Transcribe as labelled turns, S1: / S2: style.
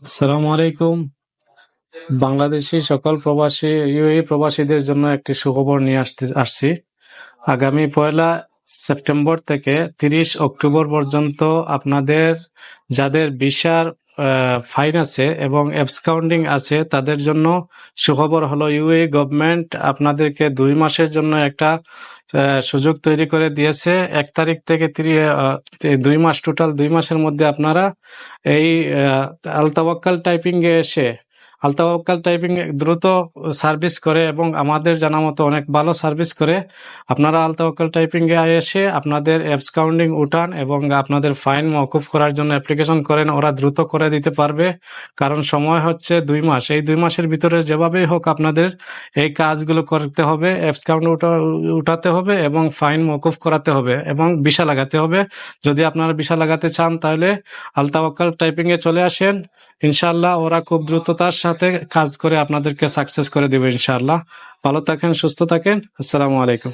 S1: আসসালামু আলাইকুম। বাংলাদেশী সকল প্রবাসী ইউএই প্রবাসীদের জন্য একটি সুখবর নিয়ে আসছি। আগামী 1 সেপ্টেম্বর থেকে 30 অক্টোবর পর্যন্ত আপনাদের যাদের ভিসার ফাইন আছে এবং অ্যাবসকাউন্টিং আছে তাদের জন্য সুখবর হলো ইউএই গভর্নমেন্ট আপনাদেরকে 2 মাসের জন্য একটা সুযোগ তৈরি করে দিয়েছে। 1 তারিখ থেকে 2 মাস, টোটাল 2 মাসের মধ্যে আপনারা এই আলতাওয়াক্কাল টাইপিং এ এসে আলতাওয়াক্কাল টাইপিং দ্রুত সার্ভিস করে এবং আমাদের জানা মতো অনেক ভালো সার্ভিস করে। আপনারা আলতাওয়াক্কাল টাইপিং এ এসে আপনাদের অ্যাপস কাউন্টিং উঠান এবং আপনাদের ফাইন মওকুফ করার জন্য অ্যাপ্লিকেশন করেন, ওরা দ্রুত করে দিতে পারবে। কারণ সময় হচ্ছে 2 মাস, এই 2 মাসের ভিতরে যেভাবেই হোক আপনাদের এই কাজগুলো করতে হবে, অ্যাপস কাউন্ট উঠাতে হবে এবং ফাইন মওকুফ করাতে হবে এবং ভিসা লাগাতে হবে। যদি আপনারা ভিসা লাগাতে চান তাহলে আলতাওয়াক্কাল টাইপিং এ চলে আসেন। ইনশাআল্লাহ ওরা খুব দ্রুততার সাথে কাজ করে আপনাদেরকে সাকসেস করে দেবে ইনশাআল্লাহ। ভালো থাকেন, সুস্থ থাকেন। আসসালামু আলাইকুম।